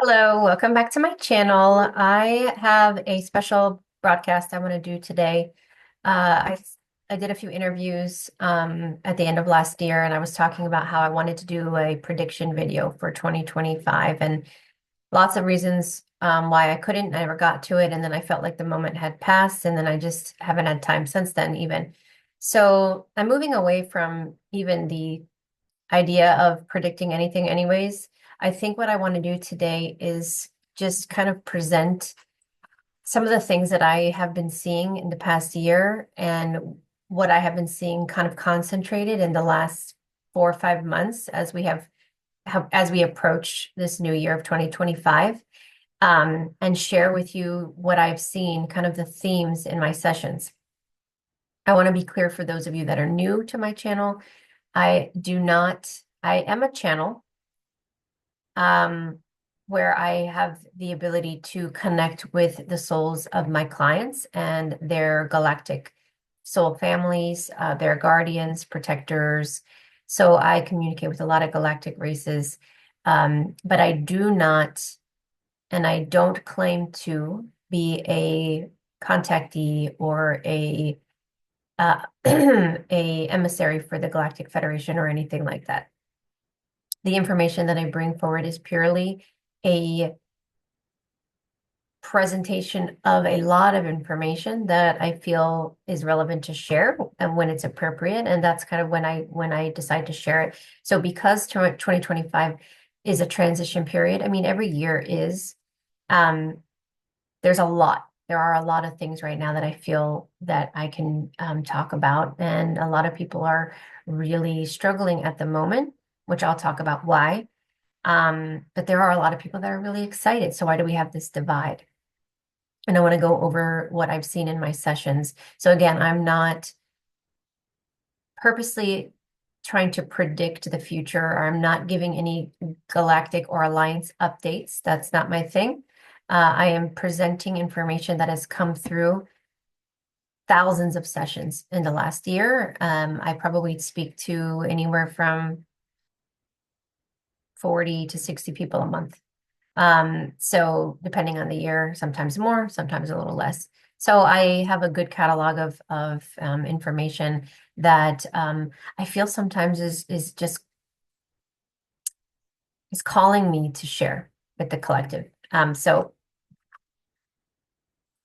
Hello, welcome back to my channel. I have a special broadcast I want to do today. I did a few interviews at the end of last year, and I was talking about how I wanted to do a prediction video for 2025, and lots of reasons why I couldn't. I never got to it, and then I felt like the moment had passed, and then I just haven't had time since then even. So I'm moving away from even the idea of predicting anything anyways. I think what I want to do today is just kind of present some of the things that I have been seeing in the past year and what I have been seeing kind of concentrated in the last 4 or 5 months as we approach this new year of 2025, and share with you what I've seen, kind of the themes in my sessions. I want to be clear for those of you that are new to my channel. I am a channel where I have the ability to connect with the souls of my clients and their galactic soul families, their guardians, protectors. So I communicate with a lot of galactic races, but I do not, and I don't claim to be a contactee or a emissary for the Galactic Federation or anything like that. The information that I bring forward is purely a presentation of a lot of information that I feel is relevant to share and when it's appropriate. And that's kind of when I decide to share it. So because 2025 is a transition period, I mean, every year is, there's a lot. There are a lot of things right now that I feel that I can talk about. And a lot of people are really struggling at the moment, which I'll talk about why. But there are a lot of people that are really excited. So why do we have this divide? And I want to go over what I've seen in my sessions. So again, I'm not purposely trying to predict the future, or I'm not giving any galactic or alliance updates. That's not my thing. I am presenting information that has come through thousands of sessions in the last year. I probably speak to anywhere from 40 to 60 people a month. So depending on the year, sometimes more, sometimes a little less. So I have a good catalog of information that I feel sometimes is just is calling me to share with the collective. So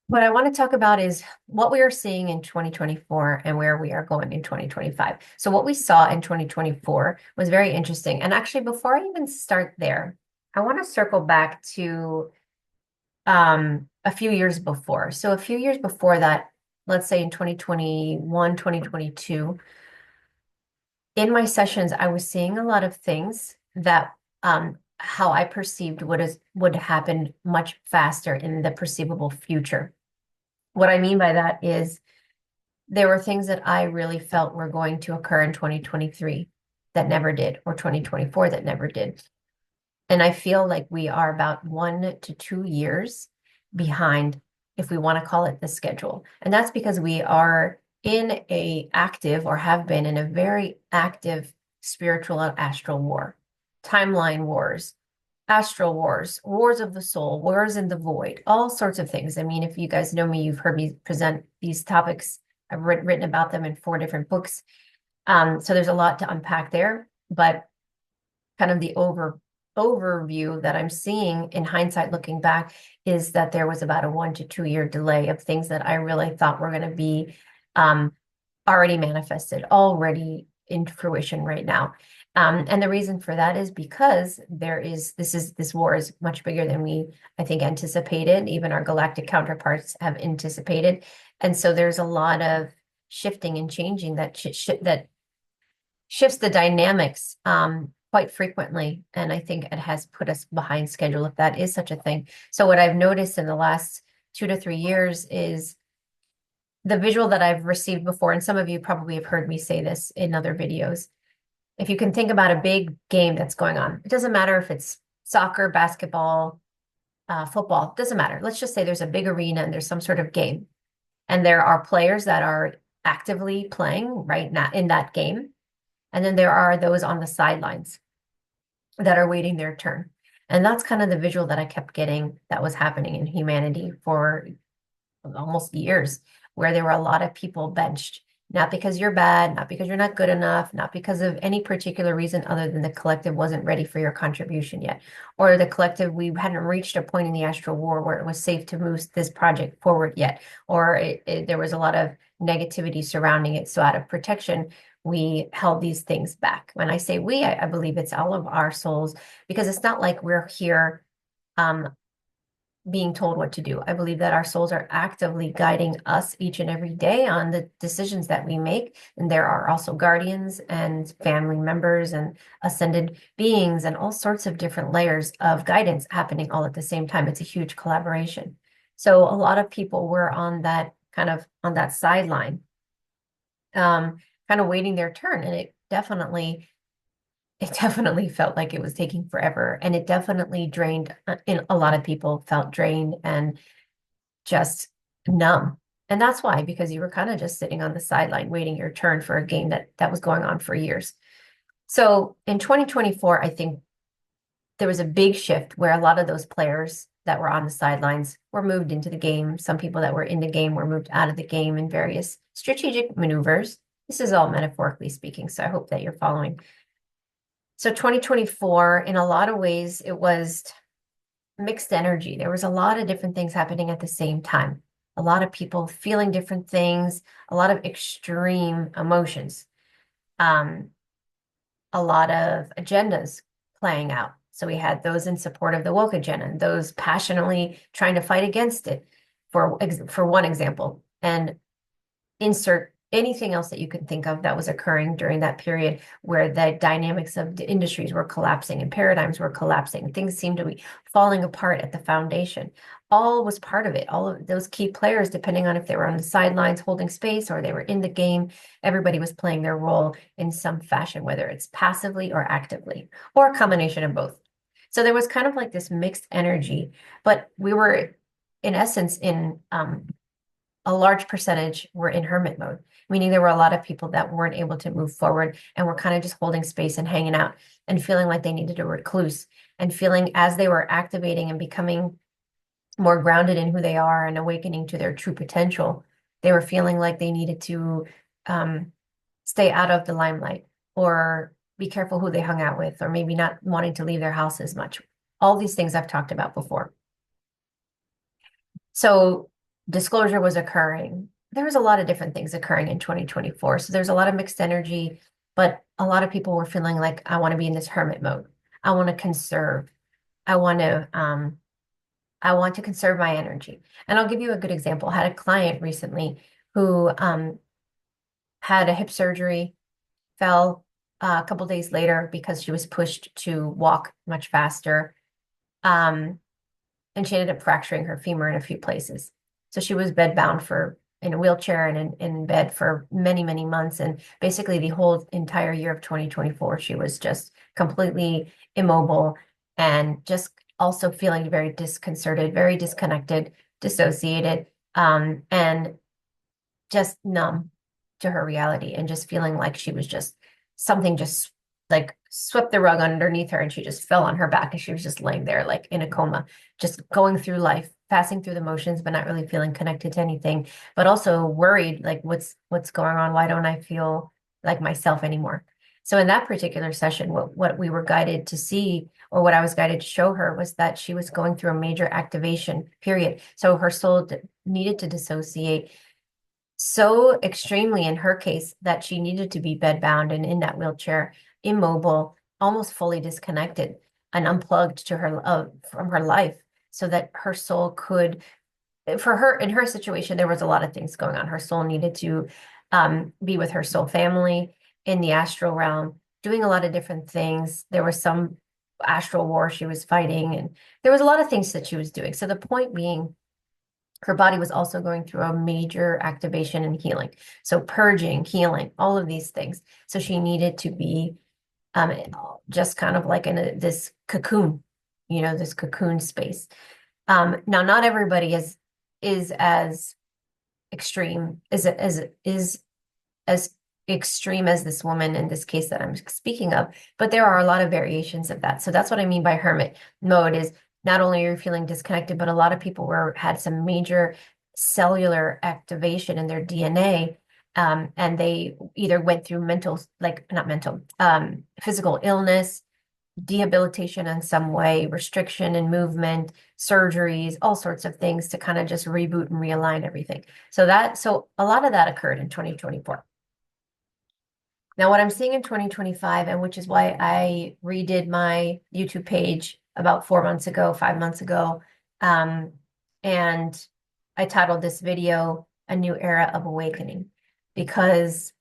what I want to talk about is what we are seeing in 2024 and where we are going in 2025. So what we saw in 2024 was very interesting. And actually, before I even start there, I want to circle back to a few years before. So a few years before that, let's say in 2021, 2022, in my sessions, I was seeing a lot of things that how I perceived would happen much faster in the perceivable future. What I mean by that is there were things that I really felt were going to occur in 2023 that never did, or 2024 that never did. And I feel like we are about 1 to 2 years behind, if we want to call it the schedule. And that's because we are in a active, or have been in a very active spiritual and astral war, timeline wars, astral wars, wars of the soul, wars in the void, all sorts of things. I mean, if you guys know me, you've heard me present these topics. I've written about them in 4 different books. So there's a lot to unpack there, but kind of the overview that I'm seeing in hindsight looking back is that there was about a 1 to 2 year delay of things that I really thought were going to be already manifested, already in fruition right now. And the reason for that is because this war is much bigger than we, I think, anticipated. Even our galactic counterparts have anticipated. And so there's a lot of shifting and changing that that shifts the dynamics quite frequently. And I think it has put us behind schedule, if that is such a thing. So what I've noticed in the last 2 to 3 years is the visual that I've received before, and some of you probably have heard me say this in other videos. If you can think about a big game that's going on, it doesn't matter if it's soccer, basketball, football, it doesn't matter. Let's just say there's a big arena and there's some sort of game, and there are players that are actively playing right now in that game. And then there are those on the sidelines that are waiting their turn. And that's kind of the visual that I kept getting that was happening in humanity for almost years, where there were a lot of people benched, not because you're bad, not because you're not good enough, not because of any particular reason other than the collective wasn't ready for your contribution yet, or the collective, we hadn't reached a point in the astral war where it was safe to move this project forward yet, or there was a lot of negativity surrounding it. So out of protection, we held these things back. When I say we, I believe it's all of our souls, because it's not like we're here um, being told what to do. I believe that our souls are actively guiding us each and every day on the decisions that we make. And there are also guardians and family members and ascended beings and all sorts of different layers of guidance happening all at the same time. It's a huge collaboration. So a lot of people were on that kind of on that sideline, kind of waiting their turn. And it definitely felt like it was taking forever. And it definitely drained, in a lot of people felt drained and just numb. And that's why, because you were kind of just sitting on the sideline waiting your turn for a game that was going on for years. So in 2024, I think there was a big shift where a lot of those players that were on the sidelines were moved into the game. Some people that were in the game were moved out of the game in various strategic maneuvers. This is all metaphorically speaking, so I hope that you're following. So 2024, in a lot of ways, it was mixed energy. There was a lot of different things happening at the same time. A lot of people feeling different things, a lot of extreme emotions, um, a lot of agendas playing out. So we had those in support of the woke agenda and those passionately trying to fight against it, for one example. And insert anything else that you can think of that was occurring during that period where the dynamics of the industries were collapsing and paradigms were collapsing. Things seemed to be falling apart at the foundation. All was part of it. All of those key players, depending on if they were on the sidelines holding space or they were in the game, everybody was playing their role in some fashion, whether it's passively or actively, or a combination of both. So there was kind of like this mixed energy, but we were, in essence, in a large percentage were in hermit mode, meaning there were a lot of people that weren't able to move forward and were kind of just holding space and hanging out and feeling like they needed a recluse, and feeling as they were activating and becoming more grounded in who they are and awakening to their true potential, they were feeling like they needed to um, stay out of the limelight or be careful who they hung out with, or maybe not wanting to leave their house as much. All these things I've talked about before. So disclosure was occurring. There was a lot of different things occurring in 2024. So there's a lot of mixed energy, but a lot of people were feeling like, I want to be in this hermit mode. I want to conserve. I want to I want to conserve my energy. And I'll give you a good example. I had a client recently who had a hip surgery, fell a couple days later because she was pushed to walk much faster. Um, and she ended up fracturing her femur in a few places. So she was bedbound for in a wheelchair and in bed for many, many months. And basically the whole entire year of 2024, she was just completely immobile and just also feeling very disconcerted, very disconnected, dissociated, and just numb to her reality, and just feeling like she was just something just like swept the rug underneath her and she just fell on her back and she was just laying there like in a coma, just going through life, passing through the motions, but not really feeling connected to anything, but also worried, like what's going on? Why don't I feel like myself anymore? So in that particular session, what we were guided to see, or what I was guided to show her, was that she was going through a major activation period. So her soul needed to dissociate so extremely in her case that she needed to be bedbound and in that wheelchair, immobile, almost fully disconnected and unplugged to her from her life, so that her soul could, for her, in her situation, there was a lot of things going on. Her soul needed to be with her soul family in the astral realm, doing a lot of different things. There was some astral war she was fighting, and there was a lot of things that she was doing. So the point being, her body was also going through a major activation and healing. So purging, healing, all of these things. So she needed to be um, just kind of like in this cocoon, this cocoon space. Now, not everybody is as extreme, is as extreme as this woman in this case that I'm speaking of, but there are a lot of variations of that. So that's what I mean by hermit mode is not only are you feeling disconnected, but a lot of people had some major cellular activation in their DNA. And they either went through mental, like not mental, physical illness, debilitation in some way, restriction in movement, surgeries, all sorts of things to kind of just reboot and realign everything. So a lot of that occurred in 2024. Now, what I'm seeing in 2025, and which is why I redid my YouTube page about 4 months ago, 5 months ago, um, and I titled this video A New Era of Awakening, because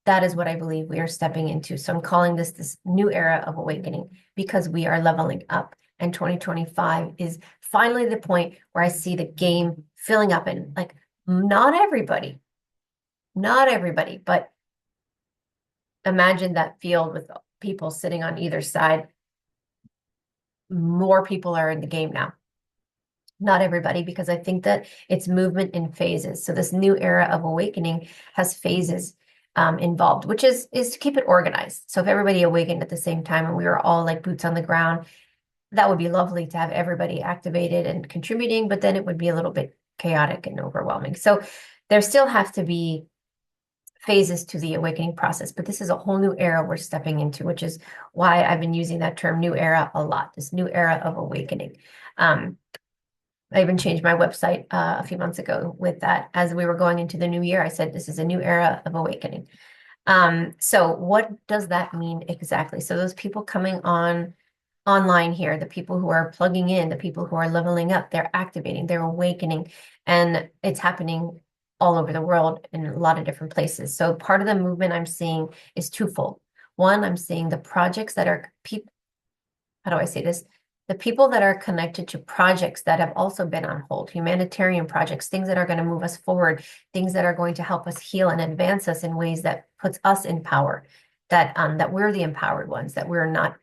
that is what I believe we are stepping into. So I'm calling this new era of awakening because we are leveling up. And 2025 is finally the point where I see the game filling up, and like not everybody, but imagine that field with people sitting on either side. More people are in the game now. Not everybody, because I think that it's movement in phases. So this new era of awakening has phases involved, which is to keep it organized. So if everybody awakened at the same time and we were all like boots on the ground, that would be lovely to have everybody activated and contributing, but then it would be a little bit chaotic and overwhelming. So there still have to be phases to the awakening process, but this is a whole new era we're stepping into, which is why I've been using that term new era a lot, this new era of awakening. I even changed my website a few months ago with that. As we were going into the new year, I said, this is a new era of awakening. So what does that mean exactly? So those people coming online here, the people who are plugging in, the people who are leveling up, they're activating, they're awakening, and it's happening all over the world in a lot of different places. So part of the movement I'm seeing is twofold. One, I'm seeing the projects that are how do I say this? The people that are connected to projects that have also been on hold, humanitarian projects, things that are going to move us forward, things that are going to help us heal and advance us in ways that puts us in power, that we're the empowered ones, that we're not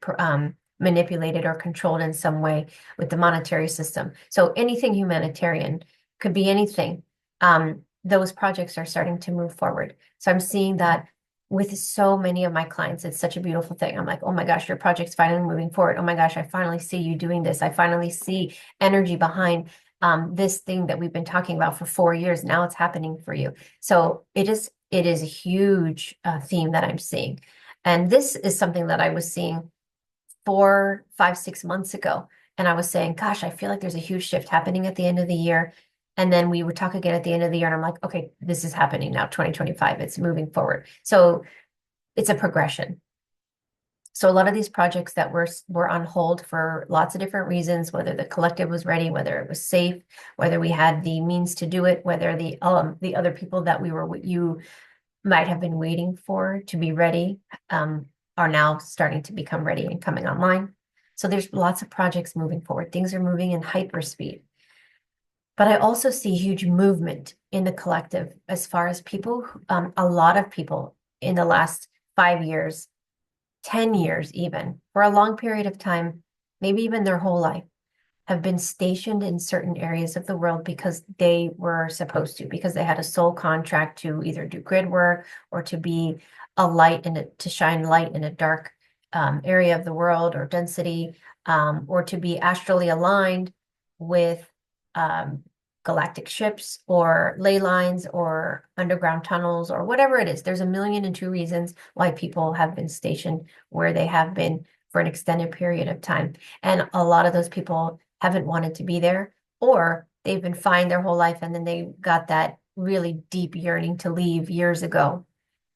manipulated or controlled in some way with the monetary system. So anything humanitarian could be anything. Those projects are starting to move forward. So I'm seeing that with so many of my clients. It's such a beautiful thing. I'm like, oh my gosh, your project's finally moving forward. Oh my gosh, I finally see you doing this. I finally see energy behind this thing that we've been talking about for 4 years. Now it's happening for you. So it is a huge theme that I'm seeing. And this is something that I was seeing 4, 5, 6 months ago. And I was saying, gosh, I feel like there's a huge shift happening at the end of the year. And then we would talk again at the end of the year. And I'm like, okay, this is happening now, 2025. It's moving forward. So it's a progression. So a lot of these projects that were on hold for lots of different reasons, whether the collective was ready, whether it was safe, whether we had the means to do it, whether the other people that you might have been waiting for to be ready, are now starting to become ready and coming online. So there's lots of projects moving forward. Things are moving in hyperspeed. But I also see huge movement in the collective as far as people, a lot of people in the last 5 years, 10 years, even for a long period of time, maybe even their whole life, have been stationed in certain areas of the world because they were supposed to, because they had a soul contract to either do grid work or to be a light to shine light in a dark area of the world or density, or to be astrally aligned with galactic ships or ley lines or underground tunnels or whatever it is. There's 1,000,002 reasons why people have been stationed where they have been for an extended period of time. And a lot of those people haven't wanted to be there, or they've been fine their whole life and then they got that really deep yearning to leave years ago.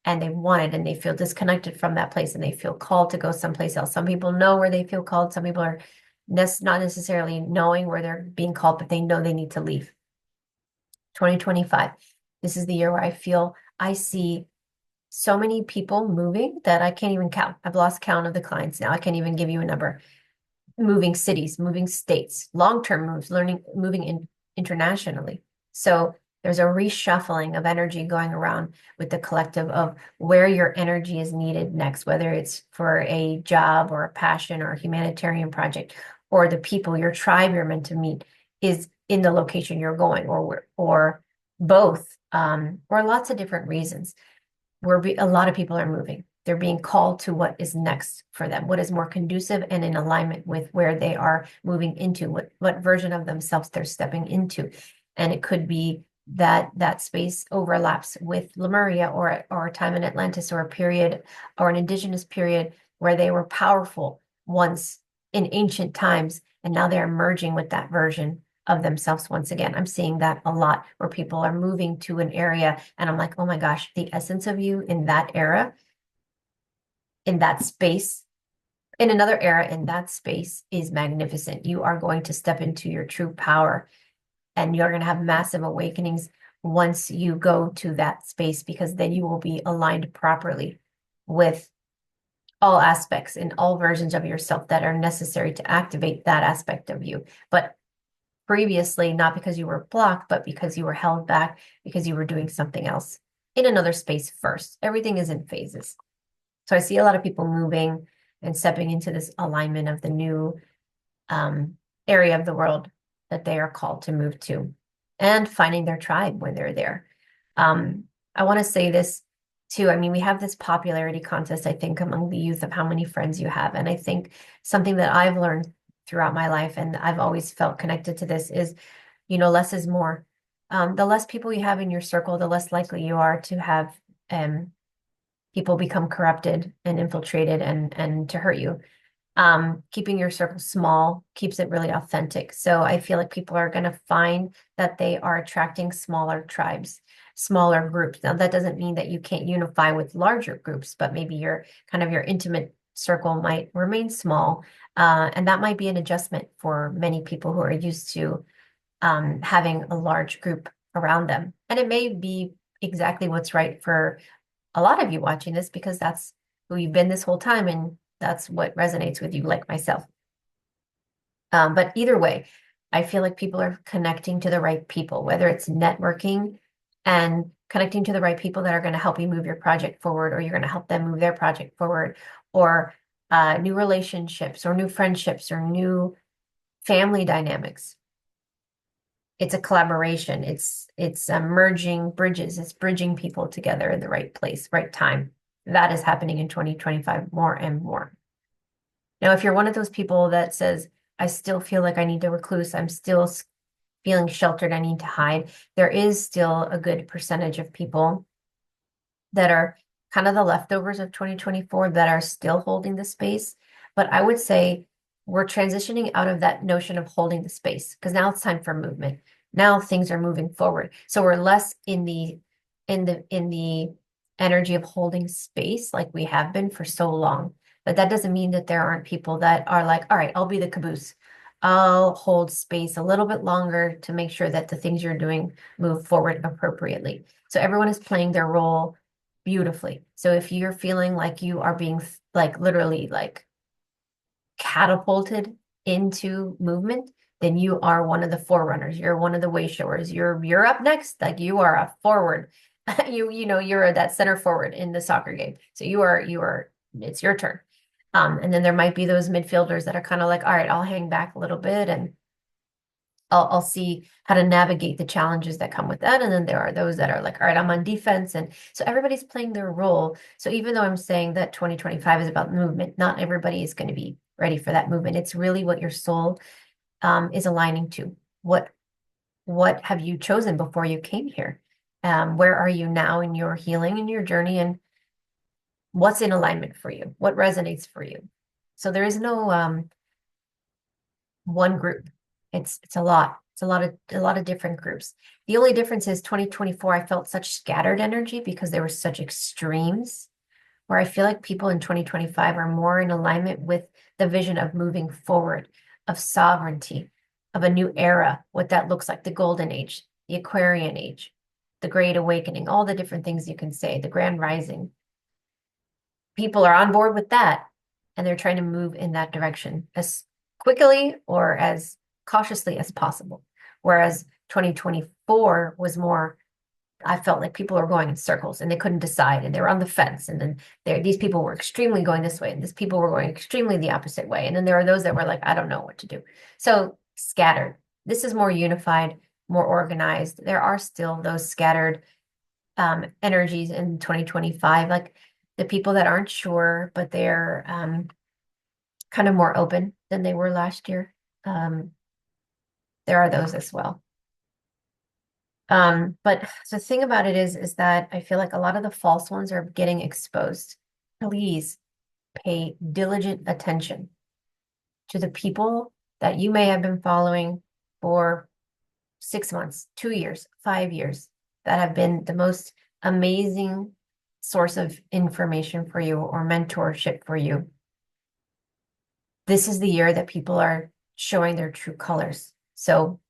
And they wanted and they feel disconnected from that place and they feel called to go someplace else. Some people know where they feel called. Some people are not necessarily knowing where they're being called, but they know they need to leave. 2025. This is the year where I see so many people moving that I can't even count. I've lost count of the clients now. I can't even give you a number. Moving cities, moving states, long-term moves, moving internationally. So there's a reshuffling of energy going around with the collective of where your energy is needed next, whether it's for a job or a passion or a humanitarian project, or the people, your tribe you're meant to meet is in the location you're going, or both, or lots of different reasons. a lot of people are moving. They're being called to what is next for them, what is more conducive and in alignment with where they are moving into, what version of themselves they're stepping into. And it could be that that space overlaps with Lemuria or a time in Atlantis or a period or an indigenous period where they were powerful once in ancient times, and now they're merging with that version of themselves once again. I'm seeing that a lot where people are moving to an area and I'm like, oh my gosh, the essence of you in that era, in that space, in another era, in that space is magnificent. You are going to step into your true power and you're going to have massive awakenings once you go to that space, because then you will be aligned properly with all aspects and all versions of yourself that are necessary to activate that aspect of you. But previously, not because you were blocked, but because you were held back, because you were doing something else in another space first. Everything is in phases. So I see a lot of people moving and stepping into this alignment of the new area of the world that they are called to move to, and finding their tribe when they're there. I want to say this too. I mean, we have this popularity contest, I think, among the youth of how many friends you have. And I think something that I've learned throughout my life, and I've always felt connected to this, is, less is more. The less people you have in your circle, the less likely you are to have people become corrupted and infiltrated and to hurt you. Keeping your circle small keeps it really authentic. So I feel like people are going to find that they are attracting smaller tribes, smaller groups. Now, that doesn't mean that you can't unify with larger groups, but maybe your intimate circle might remain small. And that might be an adjustment for many people who are used to having a large group around them. And it may be exactly what's right for a lot of you watching this, because that's who you've been this whole time and that's what resonates with you, like myself. But either way, I feel like people are connecting to the right people, whether it's networking and connecting to the right people that are going to help you move your project forward, or you're going to help them move their project forward, or new relationships or new friendships or new family dynamics. It's a collaboration. It's merging bridges. It's bridging people together in the right place, right time. That is happening in 2025 more and more. Now, if you're one of those people that says, I still feel like I need to recluse, I'm still feeling sheltered, I need to hide, there is still a good percentage of people that are kind of the leftovers of 2024 that are still holding the space. But I would say we're transitioning out of that notion of holding the space, because now it's time for movement. Now things are moving forward. So we're less in the energy of holding space like we have been for so long. But that doesn't mean that there aren't people that are like, all right, I'll be the caboose. I'll hold space a little bit longer to make sure that the things you're doing move forward appropriately. So everyone is playing their role beautifully. So if you're feeling like you are being like literally like catapulted into movement, then you are one of the forerunners. You're one of the way showers. You're up next. Like you are a forward. You're that center forward in the soccer game. So you are it's your turn. And then there might be those midfielders that are kind of like, all right, I'll hang back a little bit and I'll see how to navigate the challenges that come with that. And then there are those that are like, all right, I'm on defense. And so everybody's playing their role. So even though I'm saying that 2025 is about movement, not everybody is going to be ready for that movement. It's really what your soul is aligning to. What have you chosen before you came here? Where are you now in your healing and your journey, and what's in alignment for you? What resonates for you? So there is no one group. It's a lot. It's a lot of different groups. The only difference is 2024, I felt such scattered energy because there were such extremes, where I feel like people in 2025 are more in alignment with the vision of moving forward, of sovereignty, of a new era, what that looks like, the golden age, the Aquarian age, the Great Awakening, all the different things you can say, the Grand Rising. People are on board with that, and they're trying to move in that direction as quickly or as cautiously as possible. Whereas 2024 was more, I felt like people were going in circles and they couldn't decide, and they were on the fence. And then these people were extremely going this way, and these people were going extremely the opposite way. And then there are those that were like, I don't know what to do. So scattered. This is more unified, more organized. There are still those scattered energies in 2025, like the people that aren't sure, but they're kind of more open than they were last year. Um, there are those as well. But the thing about it is that I feel like a lot of the false ones are getting exposed. Please pay diligent attention to the people that you may have been following for 6 months, 2 years, 5 years, that have been the most amazing source of information for you or mentorship for you. This is the year that people are showing their true colors. So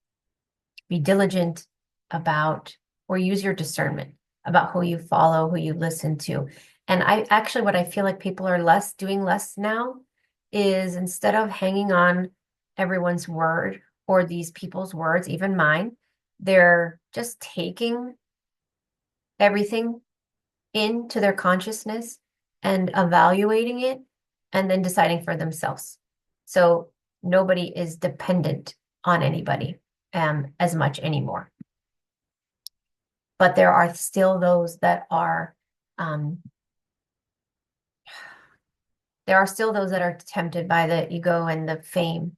be diligent about, or use your discernment about who you follow, who you listen to. And I actually, what I feel like people are doing less now is, instead of hanging on everyone's word or these people's words, even mine, they're just taking everything into their consciousness and evaluating it and then deciding for themselves. So nobody is dependent on anybody as much anymore. But there are still those that are tempted by the ego and the fame,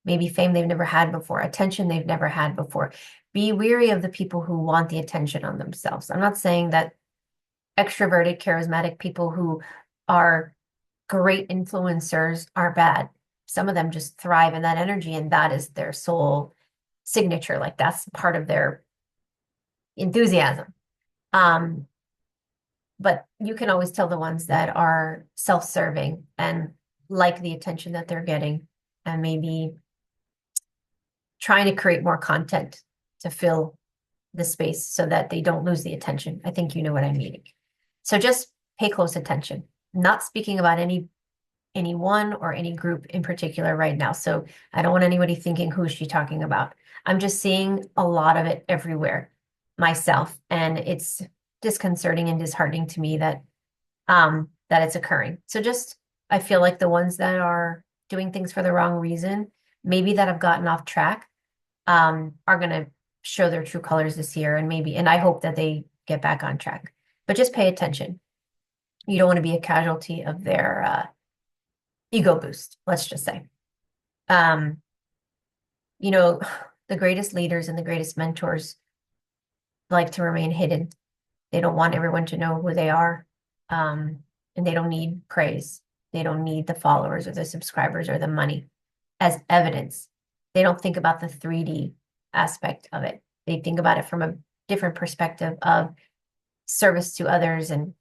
maybe fame they've never had before, attention they've never had before. Be weary of the people who want the attention on themselves. I'm not saying that extroverted, charismatic people who are great influencers are bad. Some of them just thrive in that energy, and that is their soul signature. Like, that's part of their enthusiasm. But you can always tell the ones that are self-serving and like the attention that they're getting, and maybe trying to create more content to fill the space so that they don't lose the attention. I think you know what I'm meaning. So just pay close attention. I'm not speaking about anyone or any group in particular right now. So I don't want anybody thinking, who is she talking about? I'm just seeing a lot of it everywhere myself, and it's disconcerting and disheartening to me that it's occurring. So just, I feel like the ones that are doing things for the wrong reason, maybe that have gotten off track, are going to show their true colors this year, and I hope that they get back on track. But just pay attention. You don't want to be a casualty of their ego boost, let's just say. Um, you know, the greatest leaders and the greatest mentors like to remain hidden. They don't want everyone to know who they are. And they don't need praise. They don't need the followers or the subscribers or the money as evidence. They don't think about the 3D aspect of it. They think about it from a different perspective of service to others and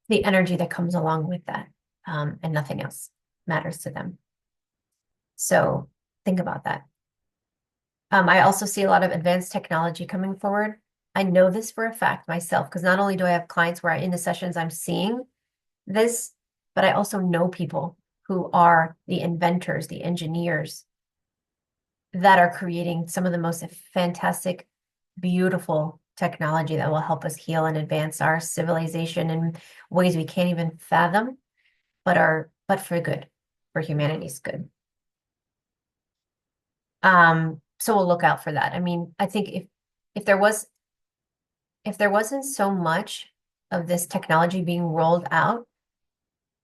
the energy that comes along with that. And nothing else matters to them. So think about that. I also see a lot of advanced technology coming forward. I know this for a fact myself, because not only do I have clients where in the sessions I'm seeing this, but I also know people who are the inventors, the engineers that are creating some of the most fantastic, beautiful technology that will help us heal and advance our civilization in ways we can't even fathom, but for good, for humanity's good. So we'll look out for that. I mean, I think if there wasn't so much of this technology being rolled out,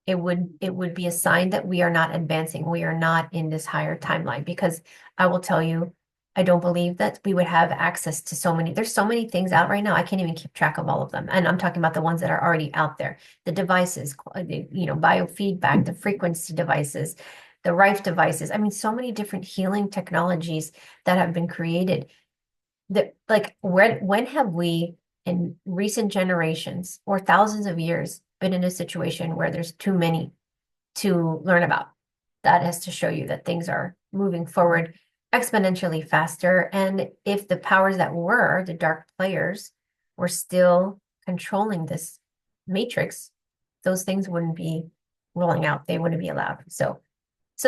it would be a sign that we are not advancing. We are not in this higher timeline, because I will tell you, I don't believe that we would have access to there's so many things out right now. I can't even keep track of all of them. And I'm talking about the ones that are already out there, the devices, biofeedback, the frequency devices, the Rife devices. I mean, so many different healing technologies that have been created that, like, when have we in recent generations or thousands of years been in a situation where there's too many to learn about? That has to show you that things are moving forward exponentially faster. And if the powers that were, the dark players, were still controlling this matrix, those things wouldn't be rolling out. They wouldn't be allowed. So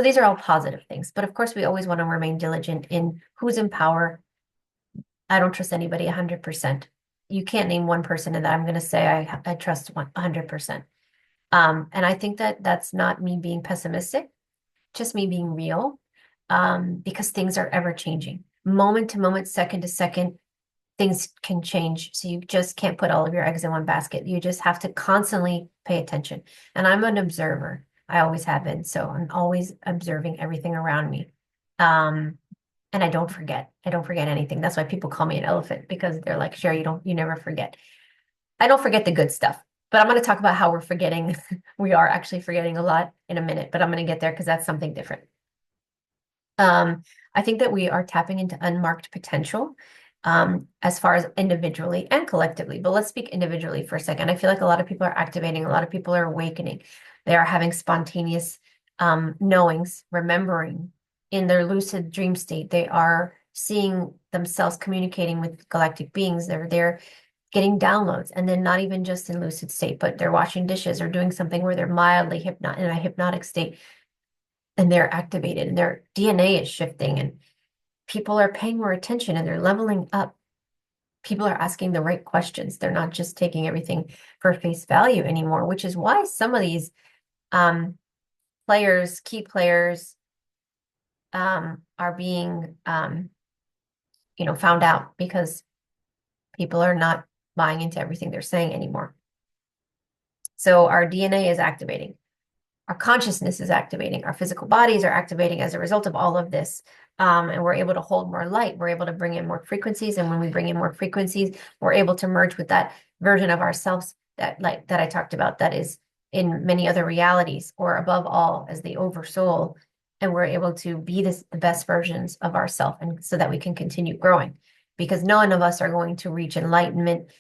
these are all positive things. But of course, we always want to remain diligent in who's in power. I don't trust anybody 100%. You can't name one person and that I'm going to say I trust 100%. And I think that that's not me being pessimistic, just me being real, because things are ever changing, moment to moment, second to second. things can change. So you just can't put all of your eggs in one basket. You just have to constantly pay attention. And I'm an observer. I always have been. So I'm always observing everything around me. Um, and I don't forget. I don't forget anything. That's why people call me an elephant because they're like, Sherri, you never forget. I don't forget the good stuff. But I'm going to talk about how we're forgetting. We are actually forgetting a lot in a minute, but I'm going to get there because that's something different. Um, I think that we are tapping into unmarked potential, as far as individually and collectively. But let's speak individually for a second. I feel like a lot of people are activating, a lot of people are awakening. They are having spontaneous knowings, remembering in their lucid dream state. They are seeing themselves communicating with galactic beings. They're getting downloads, and then not even just in lucid state, but they're washing dishes or doing something where they're mildly in a hypnotic state, and they're activated and their DNA is shifting, and people are paying more attention and they're leveling up. People are asking the right questions. They're not just taking everything for face value anymore, which is why some of these um, key players, are being, found out because people are not buying into everything they're saying anymore. So our DNA is activating. Our consciousness is activating. Our physical bodies are activating as a result of all of this. And we're able to hold more light. We're able to bring in more frequencies. And when we bring in more frequencies, we're able to merge with that version of ourselves that I talked about, that is in many other realities, or above all as the oversoul. And we're able to be the best versions of ourselves, and so that we can continue growing, because none of us are going to reach enlightenment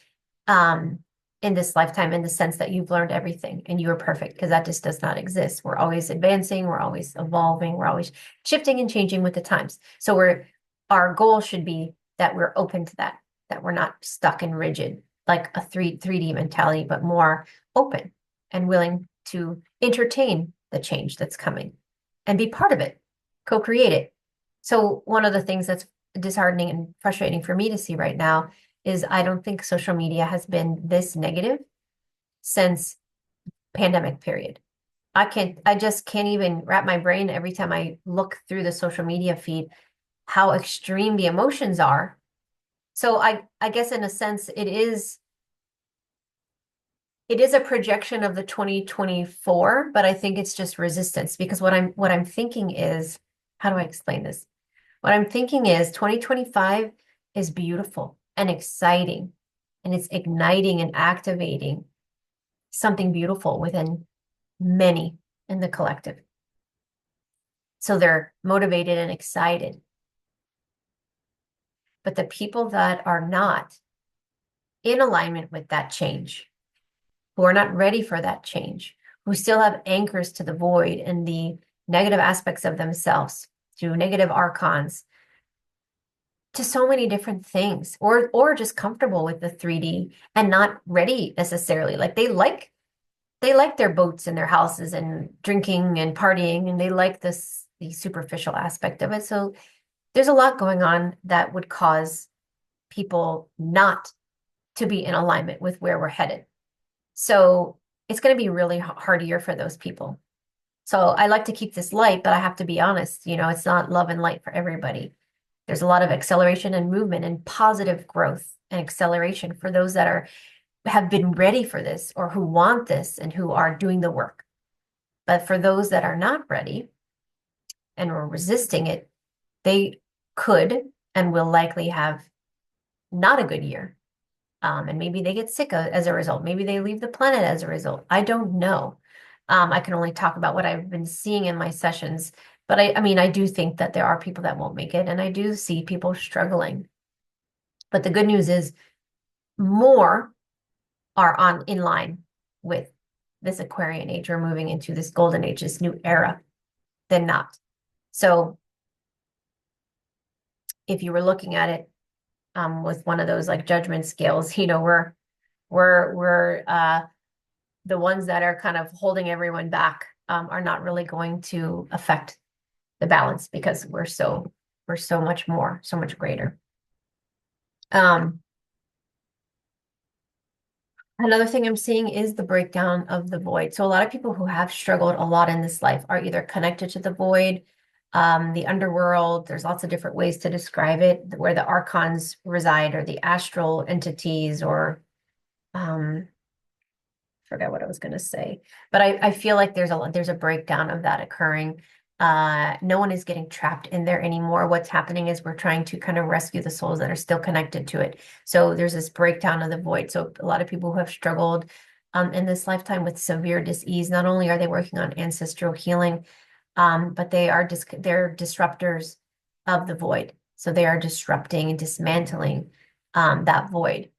um, in this lifetime, in the sense that you've learned everything and you are perfect, because that just does not exist. We're always advancing, we're always evolving, we're always shifting and changing with the times. So our goal should be that we're open to that we're not stuck and rigid like a 3D mentality, but more open and willing to entertain the change that's coming and be part of it, co-create it. So one of the things that's disheartening and frustrating for me to see right now is I don't think social media has been this negative since pandemic period. I just can't even wrap my brain every time I look through the social media feed how extreme the emotions are. So I guess in a sense it is a projection of the 2024, but I think it's just resistance, because what I'm thinking is, how do I explain this? What I'm thinking is 2025 is beautiful and exciting, and it's igniting and activating something beautiful within many in the collective. So they're motivated and excited. But the people that are not in alignment with that change, who are not ready for that change, who still have anchors to the void and the negative aspects of themselves through negative archons, to so many different things, or just comfortable with the 3D and not ready necessarily. Like they like their boats and their houses and drinking and partying, and they like the superficial aspect of it. So there's a lot going on that would cause people not to be in alignment with where we're headed. So it's going to be really hard year for those people. So I like to keep this light, but I have to be honest, it's not love and light for everybody. There's a lot of acceleration and movement and positive growth and acceleration for those that have been ready for this, or who want this and who are doing the work. But for those that are not ready and are resisting it, they could and will likely have not a good year. And maybe they get sick as a result. Maybe they leave the planet as a result. I don't know. I can only talk about what I've been seeing in my sessions. But I mean, I do think that there are people that won't make it, and I do see people struggling. But the good news is more are in line with this Aquarian age. We're moving into this golden age, this new era, than not. So if you were looking at it with one of those like judgment scales, we're the ones that are kind of holding everyone back are not really going to affect the balance, because we're so much more, so much greater. Another thing I'm seeing is the breakdown of the void. So a lot of people who have struggled a lot in this life are either connected to the void, The underworld. There's lots of different ways to describe it, where the archons reside, or the astral entities, or um, forgot what I was going to say. But I feel like there's a breakdown of that occurring. No one is getting trapped in there anymore. What's happening is we're trying to kind of rescue the souls that are still connected to it. So there's this breakdown of the void. So a lot of people who have struggled in this lifetime with severe disease, not only are they working on ancestral healing, but they're disruptors of the void. So they are disrupting and dismantling that void.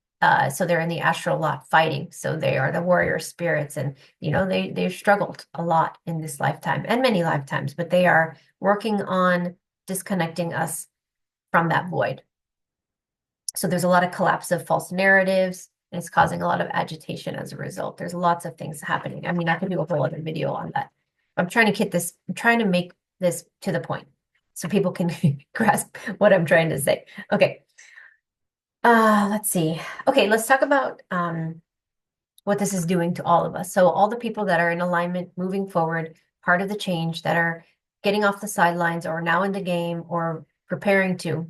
So they're in the astral lot fighting. So they are the warrior spirits, and they've struggled a lot in this lifetime and many lifetimes, but they are working on disconnecting us from that void. So there's a lot of collapse of false narratives, and it's causing a lot of agitation as a result. There's lots of things happening. I mean, I could do a whole other video on that. I'm trying to make this to the point so people can grasp what I'm trying to say. Okay. Let's see. Okay, let's talk about what this is doing to all of us. So all the people that are in alignment, moving forward, part of the change, that are getting off the sidelines or now in the game or preparing to.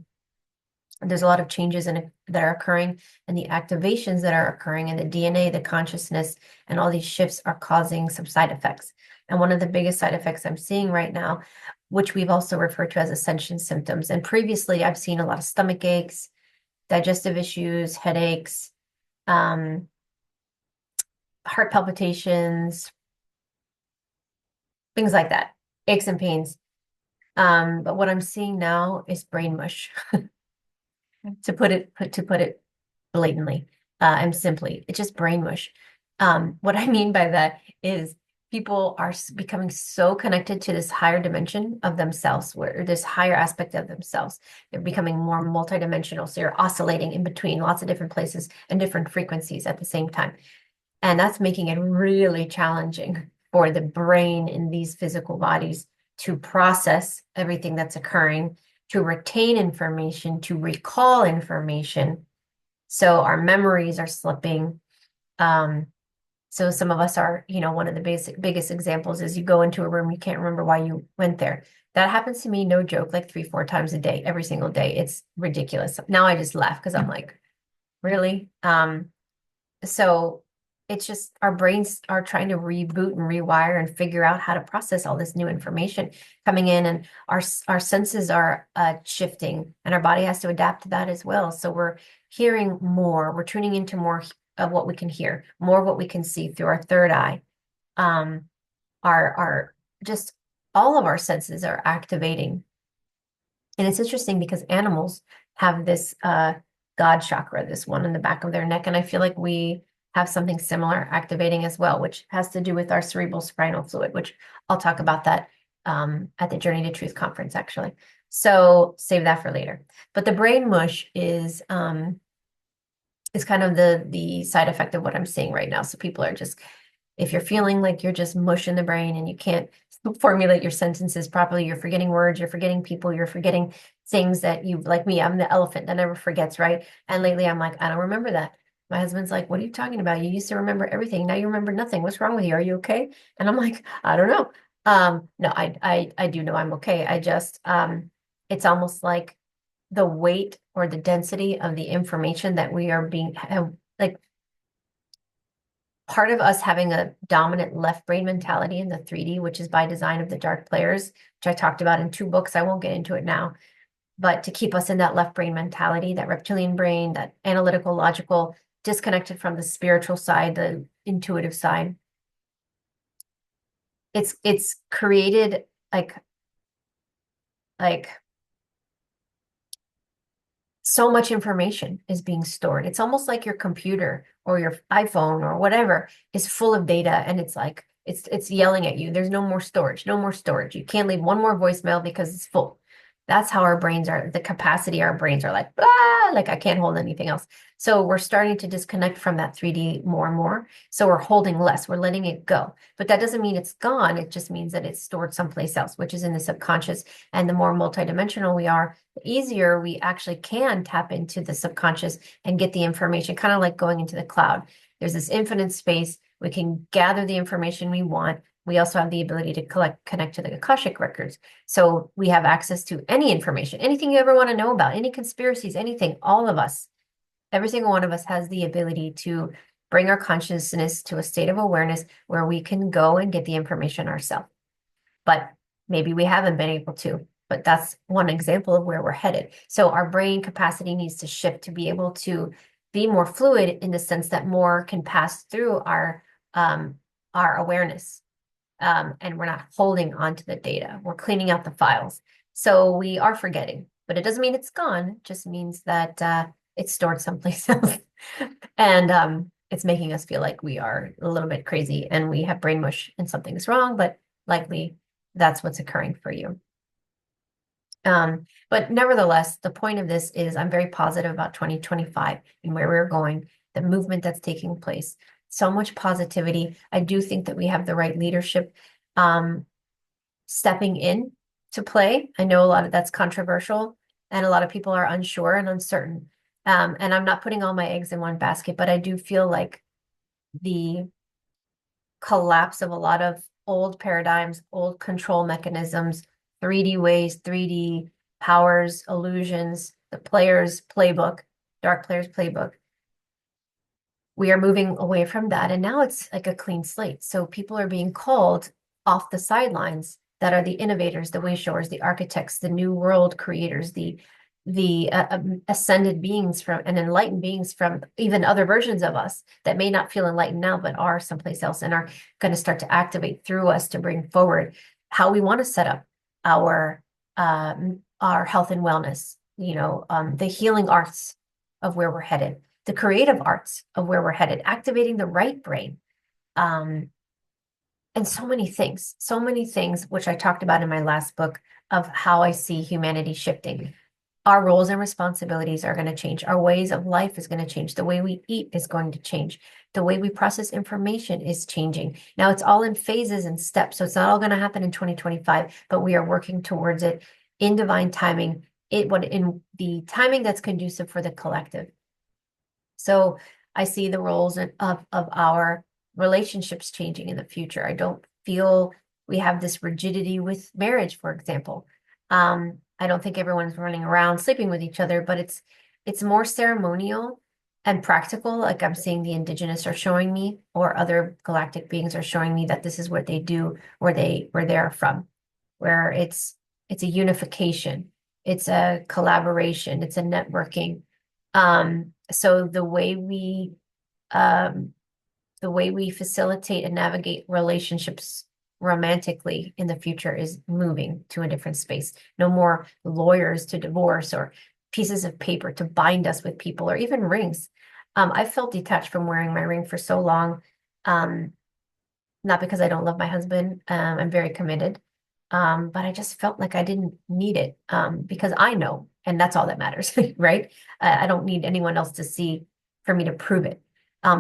There's a lot of changes that are occurring, and the activations that are occurring in the DNA, the consciousness, and all these shifts are causing some side effects. And one of the biggest side effects I'm seeing right now, which we've also referred to as ascension symptoms. And previously, I've seen a lot of stomach aches, digestive issues, headaches, heart palpitations, things like that, aches and pains. But what I'm seeing now is brain mush, to put it blatantly and simply. It's just brain mush. What I mean by that is people are becoming so connected to this higher dimension of themselves, where this higher aspect of themselves. They're becoming more multidimensional. So you're oscillating in between lots of different places and different frequencies at the same time. And that's making it really challenging for the brain in these physical bodies to process everything that's occurring, to retain information, to recall information. So our memories are slipping. So some of us are, one of the biggest examples is you go into a room, you can't remember why you went there. That happens to me, no joke, like 3, 4 times a day, every single day. It's ridiculous. Now I just laugh because I'm like, really? So it's just our brains are trying to reboot and rewire and figure out how to process all this new information coming in, and our senses are shifting, and our body has to adapt to that as well. So we're hearing more, we're tuning into more of what we can hear, more of what we can see through our third eye. Our just all of our senses are activating. And it's interesting because animals have this God chakra, this one in the back of their neck. And I feel like we have something similar activating as well, which has to do with our cerebral spinal fluid, which I'll talk about that at the Journey to Truth conference, actually. So save that for later. But the brain mush is kind of the side effect of what I'm seeing right now. So people are just, if you're feeling like you're just mush in the brain and you can't formulate your sentences properly, you're forgetting words, you're forgetting people, you're forgetting things that you, like me, I'm the elephant that never forgets, right? And lately I'm like, I don't remember that. My husband's like, what are you talking about? You used to remember everything. Now you remember nothing. What's wrong with you? Are you okay? And I'm like, I don't know. No, I do know I'm okay. I just, it's almost like the weight or the density of the information that we are like, part of us having a dominant left brain mentality in the 3D, which is by design of the dark players, which I talked about in 2 books. I won't get into it now, but to keep us in that left brain mentality, that reptilian brain, that analytical, logical, disconnected from the spiritual side, the intuitive side. It's created like so much information is being stored. It's almost like your computer or your iPhone or whatever is full of data, and it's like it's yelling at you. There's no more storage, no more storage. You can't leave one more voicemail because it's full. That's how our brains are, the capacity our brains are like, ah, like I can't hold anything else. So we're starting to disconnect from that 3D more and more. So we're holding less, we're letting it go. But that doesn't mean it's gone. It just means that it's stored someplace else, which is in the subconscious. And the more multidimensional we are, the easier we actually can tap into the subconscious and get the information, kind of like going into the cloud. There's this infinite space. We can gather the information we want, We also have the ability to connect to the Akashic records. So we have access to any information, anything you ever want to know about, any conspiracies, anything, all of us, every single one of us has the ability to bring our consciousness to a state of awareness where we can go and get the information ourselves. But maybe we haven't been able to, but that's one example of where we're headed. So our brain capacity needs to shift to be able to be more fluid in the sense that more can pass through our awareness. And we're not holding on to the data. We're cleaning out the files. So we are forgetting, but it doesn't mean it's gone. It just means that it's stored someplace else. And it's making us feel like we are a little bit crazy and we have brain mush and something's wrong, but likely that's what's occurring for you. But nevertheless, the point of this is I'm very positive about 2025 and where we're going, the movement that's taking place. So much positivity. I do think that we have the right leadership stepping in to play. I know a lot of that's controversial and a lot of people are unsure and uncertain. And I'm not putting all my eggs in one basket, but I do feel like the collapse of a lot of old paradigms, old control mechanisms, 3D ways, 3D powers, illusions, the player's playbook, dark player's playbook. We are moving away from that. And now it's like a clean slate. So people are being called off the sidelines that are the innovators, the way showers, the architects, the new world creators, the ascended beings from and enlightened beings from even other versions of us that may not feel enlightened now, but are someplace else and are going to start to activate through us to bring forward how we want to set up our health and wellness, the healing arts of where we're headed, the creative arts of where we're headed, activating the right brain. And so many things, which I talked about in my last book of how I see humanity shifting. Our roles and responsibilities are going to change. Our ways of life is going to change. The way we eat is going to change. The way we process information is changing. Now it's all in phases and steps. So it's not all going to happen in 2025, but we are working towards it in divine timing, in the timing that's conducive for the collective. So I see the roles of our relationships changing in the future. I don't feel we have this rigidity with marriage, for example. I don't think everyone's running around sleeping with each other, but it's more ceremonial and practical. Like I'm seeing the indigenous are showing me, or other galactic beings are showing me that this is what they do, where they're from, where it's a unification, it's a collaboration, it's a networking. So the way we facilitate and navigate relationships romantically in the future is moving to a different space. No more lawyers to divorce or pieces of paper to bind us with people or even rings. I felt detached from wearing my ring for so long. Not because I don't love my husband. I'm very committed. But I just felt like I didn't need it because I know, and that's all that matters, right? I don't need anyone else to see for me to prove it.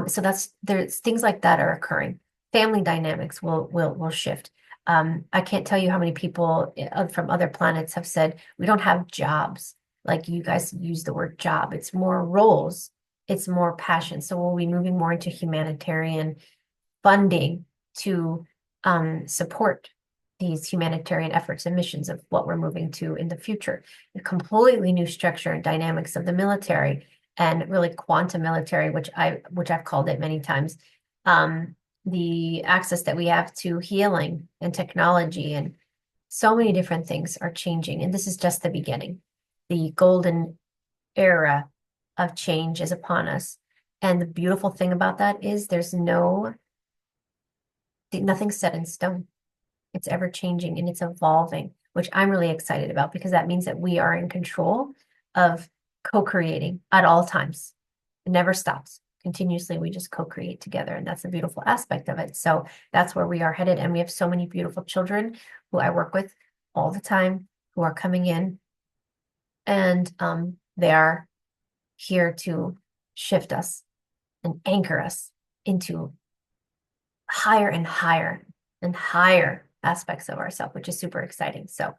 So there's things like that are occurring. Family dynamics will shift. I can't tell you how many people from other planets have said we don't have jobs. Like you guys use the word job. It's more roles. It's more passion. So we'll be moving more into humanitarian funding to support these humanitarian efforts and missions of what we're moving to in the future. A completely new structure and dynamics of the military and really quantum military, which I've called it many times. The access that we have to healing and technology and so many different things are changing. And this is just the beginning. The golden era of change is upon us. And the beautiful thing about that is nothing's set in stone. It's ever changing and it's evolving, which I'm really excited about because that means that we are in control of co-creating at all times. It never stops. Continuously, we just co-create together. And that's the beautiful aspect of it. So that's where we are headed. And we have so many beautiful children who I work with all the time who are coming in. And they are here to shift us and anchor us into higher and higher and higher aspects of ourselves, which is super exciting. So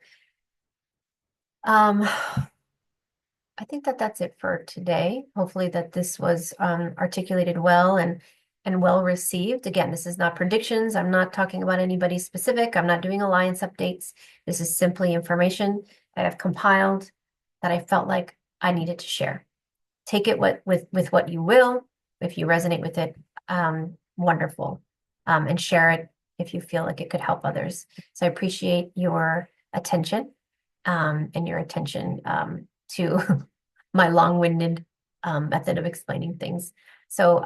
I think that that's it for today. Hopefully that this was articulated well and and well received. Again, this is not predictions. I'm not talking about anybody specific. I'm not doing alliance updates. This is simply information that I've compiled that I felt like I needed to share. Take it with what you will. If you resonate with it, wonderful. And share it if you feel like it could help others. So I appreciate your attention, and your attention to my long-winded method of explaining things. So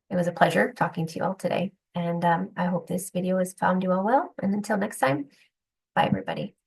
it was a pleasure talking to you all today. And I hope this video has found you all well. And until next time, bye everybody.